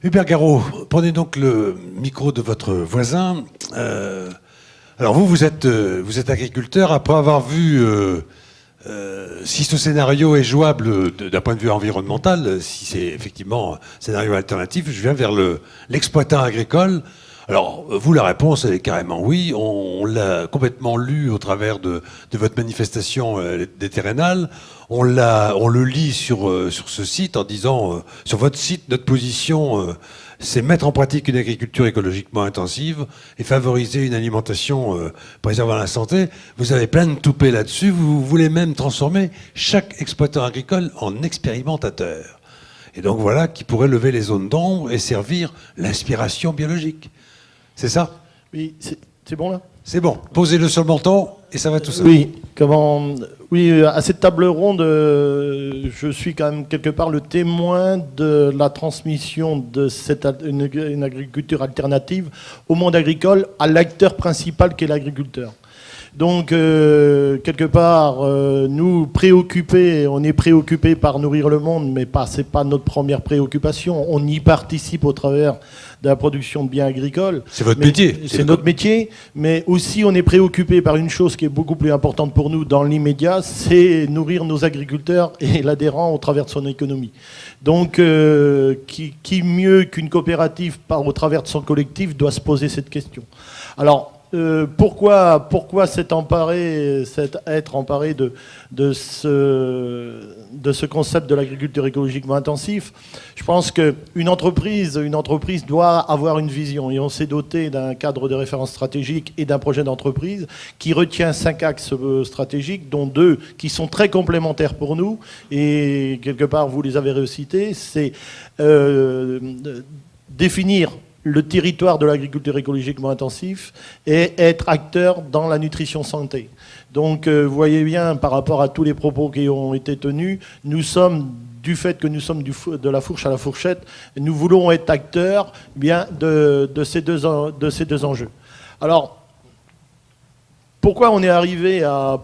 Hubert Garot, prenez donc le micro de votre voisin. Alors vous êtes agriculteur après avoir vu si ce scénario est jouable d'un point de vue environnemental, si c'est effectivement un scénario alternatif. Je viens vers l'exploitant agricole. Alors, vous, la réponse, elle est carrément oui. On l'a complètement lu au travers de votre manifestation des Terrénales. On le lit sur ce site en disant, sur votre site, notre position, c'est mettre en pratique une agriculture écologiquement intensive et favoriser une alimentation préservant la santé. Vous avez plein de toupets là-dessus. Vous voulez même transformer chaque exploitant agricole en expérimentateur. Et donc voilà, qui pourrait lever les zones d'ombre et servir l'inspiration biologique. C'est ça? Oui, c'est bon là? C'est bon. Posez-le sur le menton et ça va tout seul. Oui, oui, à cette table ronde, je suis quand même quelque part le témoin de la transmission de une agriculture alternative au monde agricole, à l'acteur principal qui est l'agriculteur. Donc, quelque part, nous préoccupés, on est préoccupés par nourrir le monde, mais c'est pas notre première préoccupation. On y participe au travers de la production de biens agricoles. C'est votre métier. C'est notre métier, mais aussi on est préoccupé par une chose qui est beaucoup plus importante pour nous dans l'immédiat, c'est nourrir nos agriculteurs et l'adhérent au travers de son économie. Donc, qui mieux qu'une coopérative au travers de son collectif doit se poser cette question. Alors, pourquoi être emparé de ce concept de l'agriculture écologiquement intensif? Je pense qu'une entreprise doit avoir une vision, et on s'est doté d'un cadre de référence stratégique et d'un projet d'entreprise qui retient 5 axes stratégiques, dont 2 qui sont très complémentaires pour nous, et quelque part vous les avez recités. C'est définir le territoire de l'agriculture écologiquement intensif et être acteur dans la nutrition santé. Donc, vous voyez bien, par rapport à tous les propos qui ont été tenus, du fait que nous sommes de la fourche à la fourchette, nous voulons être acteurs de ces deux enjeux. Alors, pourquoi on est arrivé à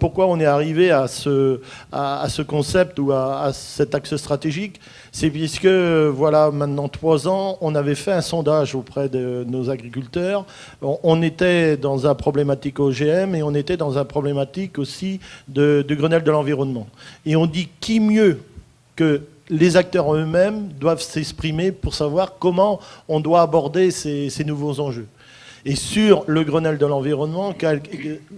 ce concept ou à cet axe stratégique? C'est puisque, voilà, maintenant 3 ans, on avait fait un sondage auprès de nos agriculteurs. On était dans un problématique OGM et on était dans un problématique aussi de Grenelle de l'environnement. Et on dit qui mieux que les acteurs eux-mêmes doivent s'exprimer pour savoir comment on doit aborder ces nouveaux enjeux. Et sur le Grenelle de l'environnement,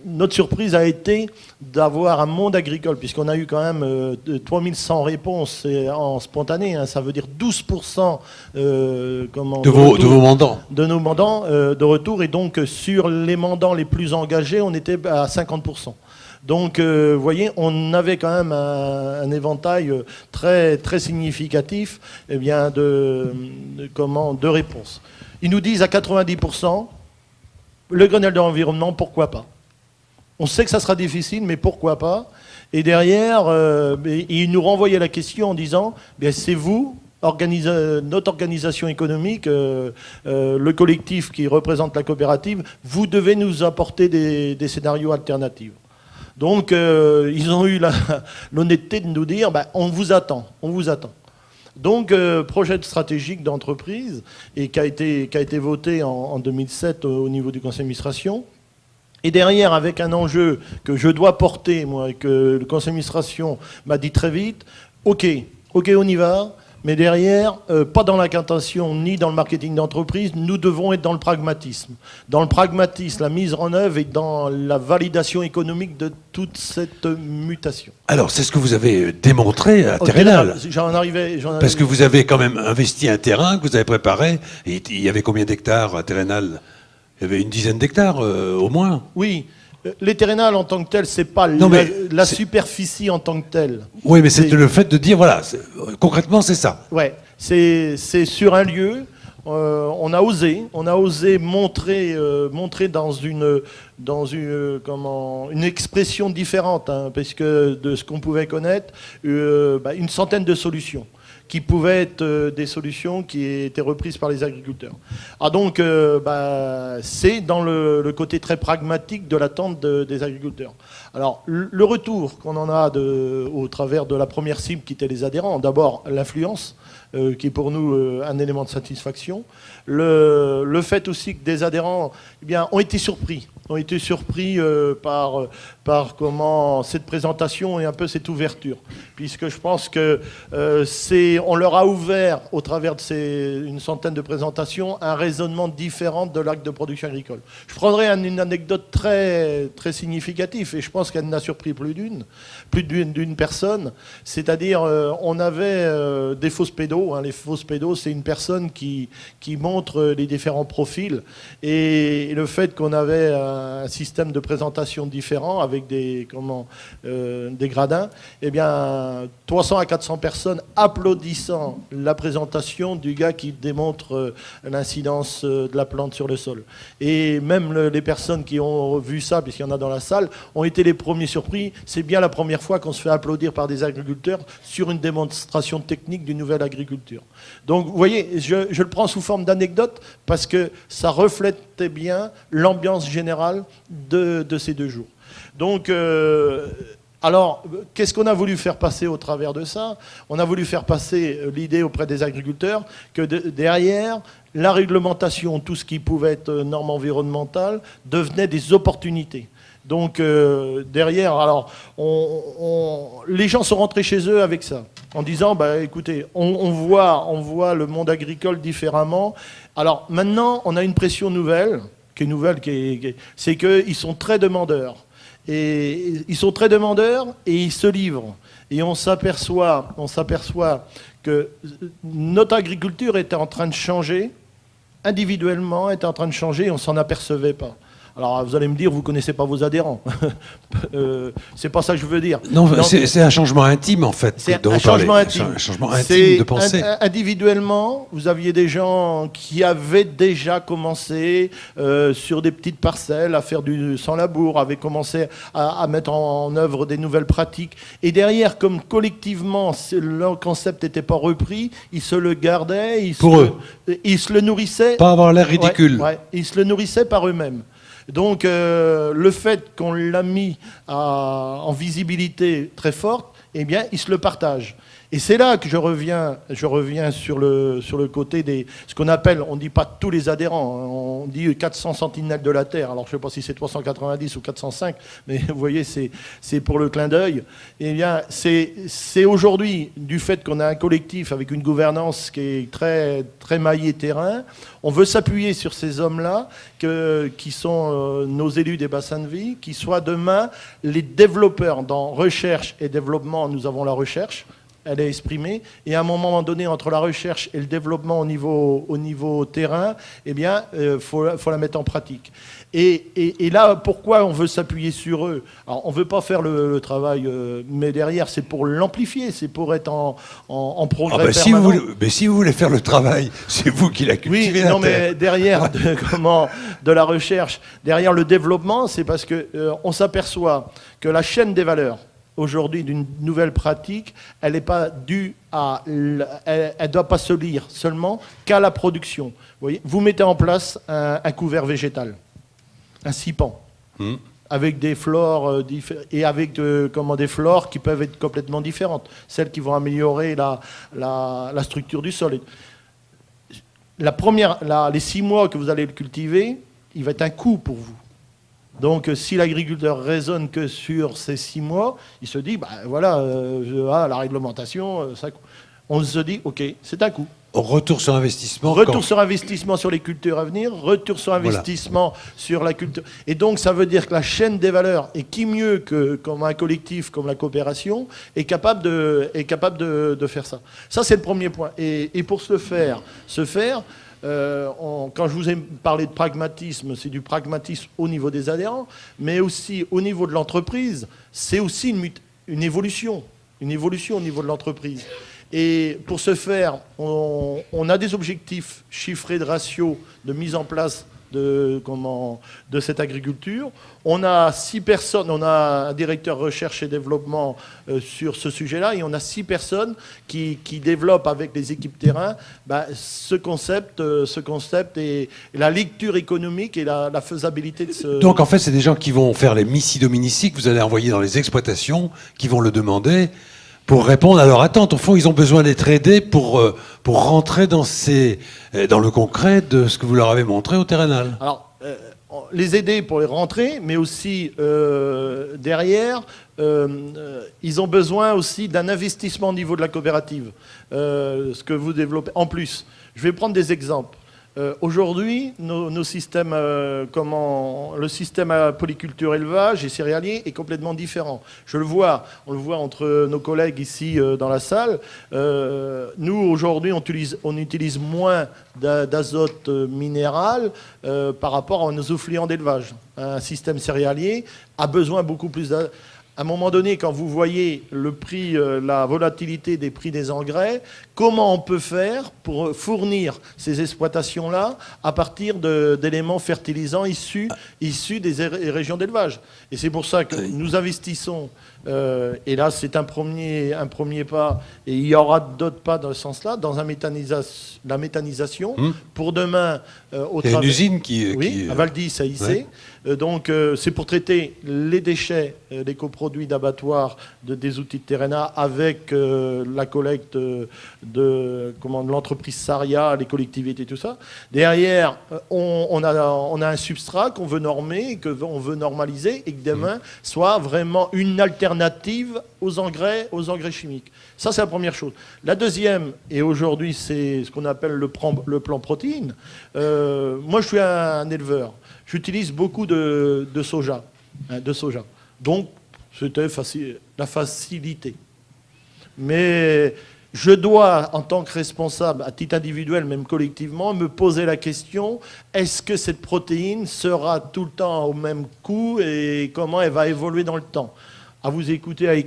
notre surprise a été d'avoir un monde agricole, puisqu'on a eu quand même 3100 réponses en spontané, hein, ça veut dire 12% de vos mandants. De nos mandants de retour, et donc sur les mandants les plus engagés, on était à 50%. Donc, vous voyez, on avait quand même un éventail très, très significatif de réponses. Ils nous disent à 90%, le Grenelle de l'environnement, pourquoi pas? On sait que ça sera difficile, mais pourquoi pas? Et derrière, ils nous renvoyaient la question en disant, c'est vous, notre organisation économique, le collectif qui représente la coopérative, vous devez nous apporter des scénarios alternatifs. Donc, ils ont eu l'honnêteté de nous dire, on vous attend. Donc, projet stratégique d'entreprise, et qui a été voté en 2007 au niveau du conseil d'administration. Et derrière, avec un enjeu que je dois porter, moi, et que le conseil d'administration m'a dit très vite, OK, on y va, mais derrière, pas dans l'incantation ni dans le marketing d'entreprise, nous devons être dans le pragmatisme. Dans le pragmatisme, la mise en œuvre et dans la validation économique de toute cette mutation. Alors, c'est ce que vous avez démontré à Terrénales. Parce que vous avez quand même investi un terrain que vous avez préparé. Et il y avait combien d'hectares à Terrénales? Il y avait une dizaine d'hectares, au moins. Oui. Les Terrénales en tant que telles, c'est pas la superficie en tant que telle. Oui, mais c'est le fait de dire, voilà, concrètement, c'est ça. Ouais, c'est sur un lieu. On a osé montrer dans une expression différente, hein, parce que de ce qu'on pouvait connaître, une centaine de solutions qui pouvaient être des solutions qui étaient reprises par les agriculteurs. Ah donc, c'est dans le côté très pragmatique de l'attente des agriculteurs. Alors, le retour qu'on en a au travers de la première cible qui était les adhérents, d'abord l'influence, qui est pour nous un élément de satisfaction. Le fait aussi que des adhérents ont été surpris par comment cette présentation et un peu cette ouverture, puisque je pense que on leur a ouvert au travers de une centaine de présentations un raisonnement différent de l'acte de production agricole. Je prendrai une anecdote très très significative et je pense qu'elle n'a surpris plus d'une personne. C'est-à-dire on avait des fausses pédos. Les fausses pédos, c'est une personne qui montre les différents profils et le fait qu'on avait un système de présentation différent avec des gradins, 300 à 400 personnes applaudissant la présentation du gars qui démontre l'incidence de la plante sur le sol. Et même les personnes qui ont vu ça, puisqu'il y en a dans la salle, ont été les premiers surpris. C'est bien la première fois qu'on se fait applaudir par des agriculteurs sur une démonstration technique d'une nouvelle agriculture. Donc vous voyez, je le prends sous forme d'anecdote parce que ça reflétait bien l'ambiance générale de ces 2 jours. Donc, alors, qu'est-ce qu'on a voulu faire passer au travers de ça? On a voulu faire passer l'idée auprès des agriculteurs que derrière, la réglementation, tout ce qui pouvait être normes environnementales, devenait des opportunités. Donc derrière, alors les gens sont rentrés chez eux avec ça, en disant écoutez, on voit le monde agricole différemment. Alors maintenant, on a une pression nouvelle, c'est qu'ils sont très demandeurs. Et ils sont très demandeurs et ils se livrent. Et on s'aperçoit que notre agriculture était en train de changer, individuellement était en train de changer et on s'en apercevait pas. Alors vous allez me dire, vous connaissez pas vos adhérents. C'est pas ça que je veux dire. Non, c'est un changement intime en fait. C'est un changement intime. Un changement intime de pensée. Individuellement, vous aviez des gens qui avaient déjà commencé sur des petites parcelles à faire du sans labour, avaient commencé à mettre en œuvre des nouvelles pratiques. Et derrière, comme collectivement, le concept n'était pas repris, ils se le gardaient. Ils se le nourrissaient. Pas avoir l'air ridicule. Ouais, ils se le nourrissaient par eux-mêmes. Donc le fait qu'on l'a mis en visibilité très forte, ils se le partagent. Et c'est là que je reviens sur le côté ce qu'on appelle, on ne dit pas tous les adhérents, hein, on dit 400 sentinelles de la Terre. Alors je ne sais pas si c'est 390 ou 405, mais vous voyez, c'est pour le clin d'œil. C'est aujourd'hui, du fait qu'on a un collectif avec une gouvernance qui est très, très maillée terrain, on veut s'appuyer sur ces hommes-là qui sont nos élus des bassins de vie, qui soient demain les développeurs dans recherche et développement. Nous avons la recherche. Elle est exprimée, et à un moment donné, entre la recherche et le développement au niveau terrain, faut la mettre en pratique. Et là, pourquoi on veut s'appuyer sur eux? Alors, on ne veut pas faire le travail, mais derrière, c'est pour l'amplifier, c'est pour être en progrès permanent. Mais si vous voulez faire le travail, c'est vous qui la cultivez. Oui, non, mais derrière de la recherche, derrière le développement, c'est parce qu'on s'aperçoit que la chaîne des valeurs, aujourd'hui, d'une nouvelle pratique, elle n'est pas due elle doit pas se lire seulement qu'à la production. Vous mettez en place un couvert végétal, un cipan, avec des flores et avec des flores qui peuvent être complètement différentes, celles qui vont améliorer la structure du sol. Les 6 mois que vous allez le cultiver, il va être un coût pour vous. Donc, si l'agriculteur raisonne que sur ces 6 mois, il se dit, la réglementation, ça, on se dit, ok, c'est un coût. Retour sur investissement. Retour sur investissement sur les cultures à venir, retour sur investissement sur la culture. Et donc, ça veut dire que la chaîne des valeurs, et qui mieux que comme un collectif, comme la coopération, est capable de faire ça. Ça, c'est le premier point. Et pour se faire, quand je vous ai parlé de pragmatisme, c'est du pragmatisme au niveau des adhérents, mais aussi au niveau de l'entreprise, c'est aussi une évolution au niveau de l'entreprise. Et pour ce faire, on a des objectifs chiffrés de ratio de mise en place de cette agriculture. On a 6 personnes, on a un directeur recherche et développement sur ce sujet-là, et on a 6 personnes qui développent avec les équipes terrain ce concept et la lecture économique et la faisabilité de ce... Donc en fait, c'est des gens qui vont faire les missi-dominici que vous allez envoyer dans les exploitations, qui vont le demander pour répondre à leur attente. Au fond, ils ont besoin d'être aidés pour rentrer dans le concret de ce que vous leur avez montré au terrénal. Alors, les aider pour les rentrer, mais aussi derrière, ils ont besoin aussi d'un investissement au niveau de la coopérative, ce que vous développez. En plus, je vais prendre des exemples. Aujourd'hui, nos systèmes, le système à polyculture élevage et céréalier est complètement différent. On le voit entre nos collègues ici dans la salle. Nous, aujourd'hui, on utilise moins d'azote minéral par rapport à nos effluents d'élevage. Un système céréalier a besoin beaucoup plus d'azote. À un moment donné, quand vous voyez le prix, la volatilité des prix des engrais, comment on peut faire pour fournir ces exploitations-là à partir d'éléments fertilisants issus des régions d'élevage? Et c'est pour ça que nous investissons, et là c'est un premier pas, et il y aura d'autres pas dans ce sens-là, dans la méthanisation, pour demain... Il y a une usine à Valdis, à IC. Ouais. Donc c'est pour traiter les déchets, les coproduits d'abattoirs des outils de Terrena avec la collecte de l'entreprise Saria, les collectivités, tout ça. Derrière, on a un substrat qu'on veut normer, qu'on veut normaliser et que demain soit vraiment une alternative aux engrais chimiques. Ça, c'est la première chose. La deuxième, et aujourd'hui c'est ce qu'on appelle le plan protéine. Moi, je suis un éleveur. J'utilise beaucoup de soja. Donc, c'était la facilité. Mais je dois, en tant que responsable, à titre individuel, même collectivement, me poser la question, est-ce que cette protéine sera tout le temps au même coût et comment elle va évoluer dans le temps ? À vous écouter,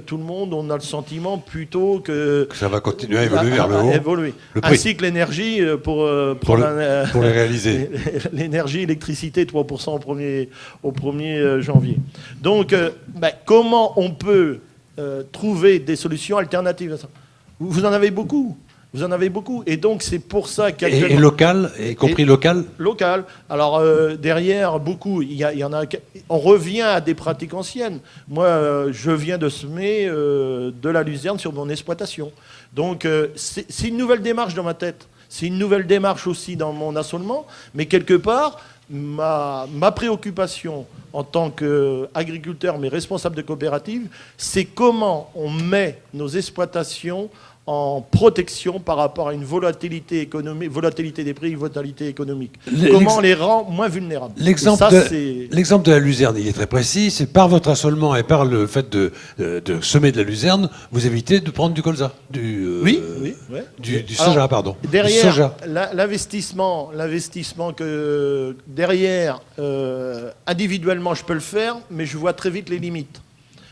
tout le monde, on a le sentiment plutôt que ça va continuer à évoluer vers le haut. Évoluer. Ainsi que l'énergie pour les réaliser. L'énergie, électricité, 3% au 1er janvier. Donc, comment on peut trouver des solutions alternatives à ça ? Vous en avez beaucoup. Et donc, c'est pour ça qu'actuellement... Et local, y compris local ? Local. Alors, derrière, beaucoup. Il y en a... On revient à des pratiques anciennes. Moi, je viens de semer de la luzerne sur mon exploitation. Donc, c'est une nouvelle démarche dans ma tête. C'est une nouvelle démarche aussi dans mon assolement. Mais quelque part, ma préoccupation en tant qu'agriculteur, mais responsable de coopérative, c'est comment on met nos exploitations en protection par rapport à une volatilité des prix, volatilité économique. Comment on les rend moins vulnérables. L'exemple de la luzerne, il est très précis. C'est par votre assolement et par le fait de semer de la luzerne, vous évitez de prendre du colza, du soja, pardon. Derrière, l'investissement que derrière, individuellement, je peux le faire, mais je vois très vite les limites.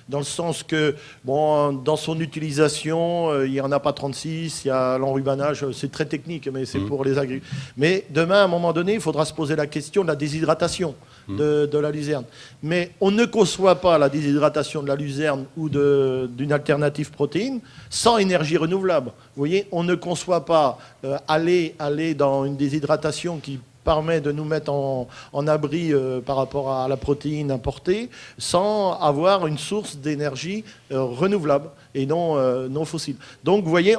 Dans le sens que, dans son utilisation, il n'y en a pas 36, il y a l'enrubanage, c'est très technique, mais c'est pour les agriculteurs. Mais demain, à un moment donné, il faudra se poser la question de la déshydratation de la luzerne. Mais on ne conçoit pas la déshydratation de la luzerne ou d'une alternative protéine sans énergie renouvelable. Vous voyez, on ne conçoit pas aller dans une déshydratation qui permet de nous mettre en abri par rapport à la protéine importée sans avoir une source d'énergie renouvelable et non fossile. Donc vous voyez,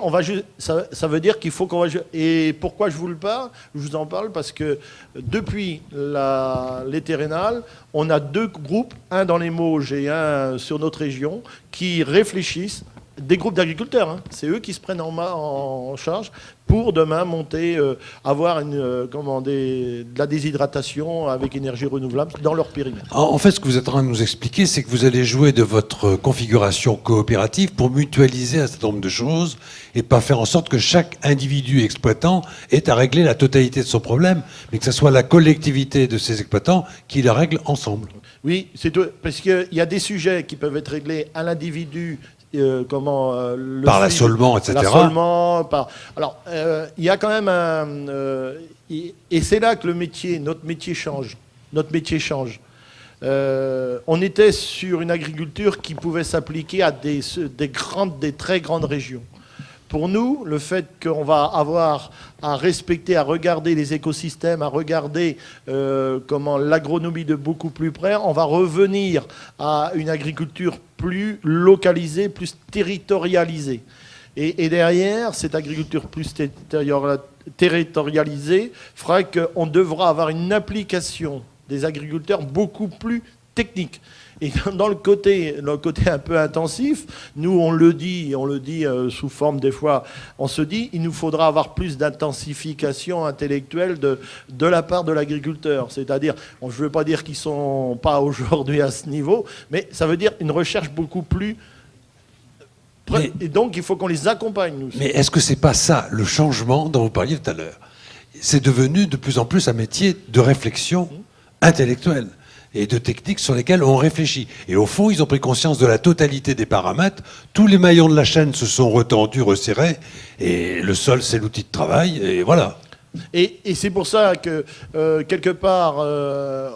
ça veut dire qu'il faut qu'on va... Et pourquoi je vous en parle parce que depuis les terrénales, on a 2 groupes, un dans les Mauges et un sur notre région, qui réfléchissent, des groupes d'agriculteurs, c'est eux qui se prennent en charge pour demain monter, avoir de la déshydratation avec énergie renouvelable dans leur périmètre. En fait, ce que vous êtes en train de nous expliquer, c'est que vous allez jouer de votre configuration coopérative pour mutualiser un certain nombre de choses et pas faire en sorte que chaque individu exploitant ait à régler la totalité de son problème, mais que ce soit la collectivité de ces exploitants qui la règle ensemble. Oui, c'est tout, parce qu'il y a des sujets qui peuvent être réglés à l'individu Par l'assolement, etc. L'assolement, alors, il y a quand même et c'est là que notre métier change. Notre métier change. On était sur une agriculture qui pouvait s'appliquer à des très grandes régions. Pour nous, le fait qu'on va avoir à respecter, à regarder les écosystèmes, à regarder l'agronomie de beaucoup plus près, on va revenir à une agriculture plus localisée, plus territorialisée. Et derrière, cette agriculture plus territorialisée fera qu'on devra avoir une application des agriculteurs beaucoup plus technique. Et dans le côté un peu intensif, nous on le dit sous forme des fois, on se dit il nous faudra avoir plus d'intensification intellectuelle de la part de l'agriculteur. C'est-à-dire, je ne veux pas dire qu'ils ne sont pas aujourd'hui à ce niveau, mais ça veut dire une recherche beaucoup plus... Et donc il faut qu'on les accompagne, nous. Mais est-ce que c'est pas ça, le changement dont vous parliez tout à l'heure? C'est devenu de plus en plus un métier de réflexion intellectuelle et de techniques sur lesquelles on réfléchit. Et au fond, ils ont pris conscience de la totalité des paramètres. Tous les maillons de la chaîne se sont retendus, resserrés, et le sol, c'est l'outil de travail, et voilà. Et c'est pour ça que, quelque part,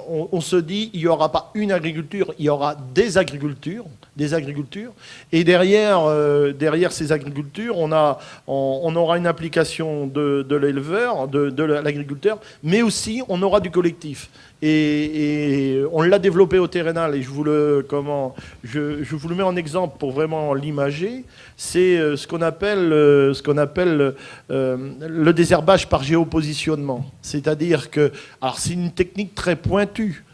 on se dit, il n'y aura pas une agriculture, il y aura des agricultures. Et derrière ces agricultures, on aura une application de l'éleveur, de l'agriculteur, mais aussi on aura du collectif. Et on l'a développé au terrénal, et je vous le mets en exemple pour vraiment l'imager. C'est ce qu'on appelle le désherbage par géopositionnement. C'est-à-dire que, alors c'est une technique très pointue.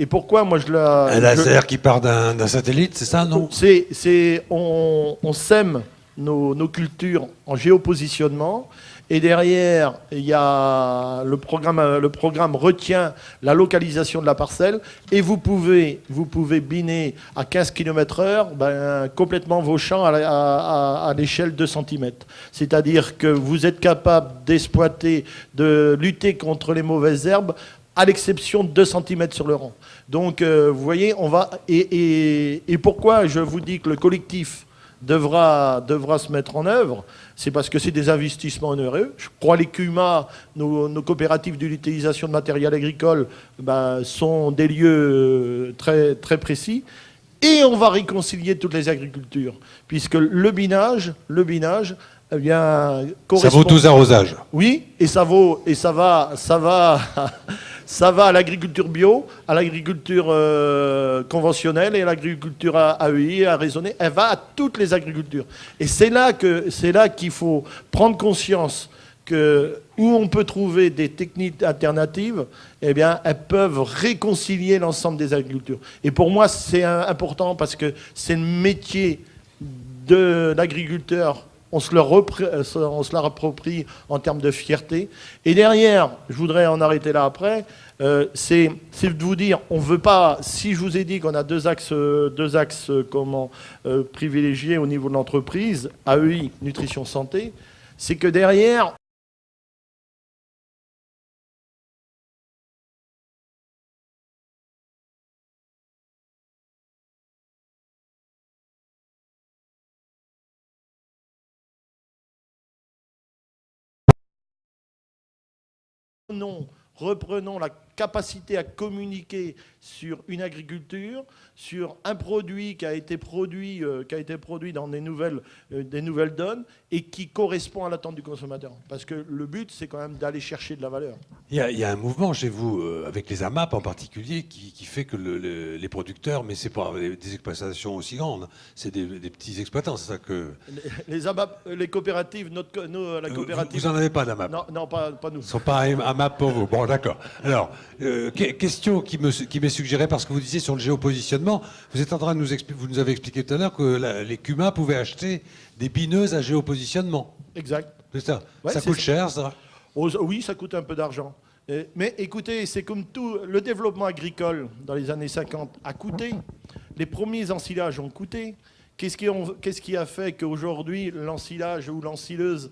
Et pourquoi moi je la... Un laser qui part d'un satellite, c'est ça, non? On sème nos cultures en géopositionnement. Et derrière, il y a le programme retient la localisation de la parcelle, et vous pouvez biner à 15 km/h complètement vos champs à l'échelle de centimètres. C'est-à-dire que vous êtes capable d'exploiter, de lutter contre les mauvaises herbes, à l'exception de 2 cm sur le rang. Donc, vous voyez, on va... Et pourquoi je vous dis que le collectif devra se mettre en œuvre, c'est parce que c'est des investissements onéreux. Je crois que les CUMA, nos coopératives d'utilisation de matériel agricole, sont des lieux très, très précis. Et on va réconcilier toutes les agricultures, puisque le binage eh bien, correspond... Ça vaut 12 arrosages. Oui, et ça va à l'agriculture bio, à l'agriculture conventionnelle et à l'agriculture AEI, à raisonner. Elle va à toutes les agricultures. Et c'est là qu'il faut prendre conscience que où on peut trouver des techniques alternatives, eh bien, elles peuvent réconcilier l'ensemble des agricultures. Et pour moi, c'est important parce que c'est le métier de l'agriculteur. On se l'approprie en termes de fierté. Et derrière, je voudrais en arrêter là après, c'est de vous dire, on veut pas, si je vous ai dit qu'on a deux axes privilégiés au niveau de l'entreprise, AEI, nutrition santé, c'est que derrière, reprenons la capacité à communiquer sur une agriculture, sur un produit qui a été produit dans des nouvelles donnes et qui correspond à l'attente du consommateur. Parce que le but, c'est quand même d'aller chercher de la valeur. Il y a un mouvement chez vous, avec les AMAP en particulier, qui fait que les producteurs, mais c'est pas des exploitations aussi grandes, c'est des petits exploitants, c'est ça que... Les AMAP, les coopératives, la coopérative... Vous n'en avez pas d'AMAP? Non, pas nous. Ils ne sont pas AMAP pour vous. Bon, d'accord. Alors, question qui m'est suggérée parce que vous disiez sur le géopositionnement, vous êtes en train de vous nous avez expliqué tout à l'heure que les CUMA pouvaient acheter des bineuses à géopositionnement. Exact. C'est ça. Ouais, ça coûte cher, ça? Oui, ça coûte un peu d'argent. Mais écoutez, c'est comme tout, le développement agricole dans les années 50 a coûté, les premiers ensilages ont coûté, Qu'est-ce qui a fait qu'aujourd'hui, l'ensilage ou l'ensileuse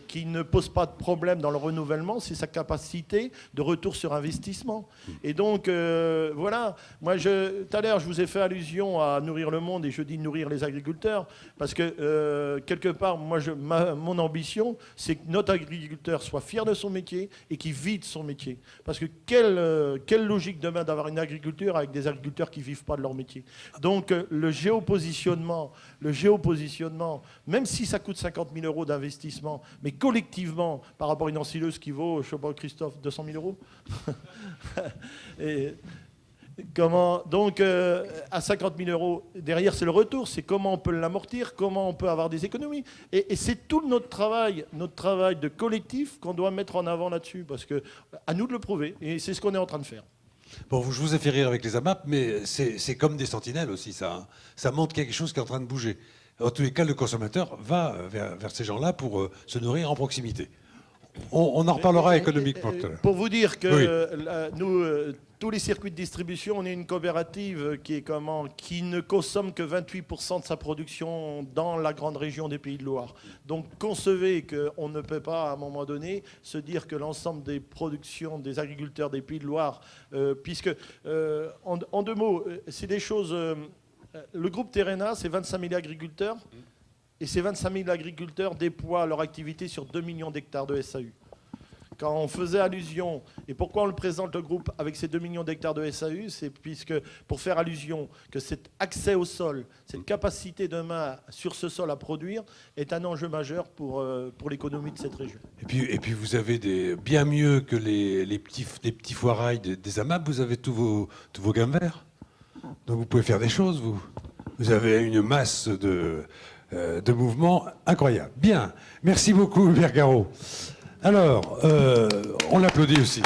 qui ne pose pas de problème dans le renouvellement, c'est sa capacité de retour sur investissement. Et donc, voilà, moi, tout à l'heure, je vous ai fait allusion à nourrir le monde et je dis nourrir les agriculteurs parce que, quelque part, moi, mon ambition, c'est que notre agriculteur soit fier de son métier et qu'il vive de son métier. Parce que quelle logique demain d'avoir une agriculture avec des agriculteurs qui ne vivent pas de leur métier. Donc, le géopositionnement, même si ça coûte 50 000 euros d'investissement, mais collectivement, par rapport à une ensileuse qui vaut, je sais pas, Christophe, 200 000 euros et donc, à 50 000 euros, derrière, c'est le retour. C'est comment on peut l'amortir, comment on peut avoir des économies. Et c'est tout notre travail de collectif qu'on doit mettre en avant là-dessus. Parce que, à nous de le prouver. Et c'est ce qu'on est en train de faire. Bon, je vous ai fait rire avec les AMAP, mais c'est comme des sentinelles aussi, ça. Hein. Ça montre quelque chose qui est en train de bouger. En tous les cas, le consommateur va vers ces gens-là pour se nourrir en proximité. On en reparlera économiquement tout à l'heure. Pour vous dire que oui. nous, tous les circuits de distribution, on est une coopérative qui ne consomme que 28% de sa production dans la grande région des Pays de Loire. Donc concevez qu'on ne peut pas, à un moment donné, se dire que l'ensemble des productions des agriculteurs des Pays de Loire, puisque, en deux mots, c'est des choses... le groupe Terrena, c'est 25 000 agriculteurs. Et ces 25 000 agriculteurs déploient leur activité sur 2 millions d'hectares de SAU. Quand on faisait allusion, et pourquoi on le présente le groupe avec ces 2 millions d'hectares de SAU, c'est puisque pour faire allusion que cet accès au sol, cette capacité demain sur ce sol à produire, est un enjeu majeur pour l'économie de cette région. Et puis vous avez bien mieux que les petits foirails des AMAP, vous avez tous vos gammes verts. Donc vous pouvez faire des choses, vous avez une masse de mouvements incroyable. Bien, merci beaucoup Hubert Garot. Alors, on l'applaudit aussi.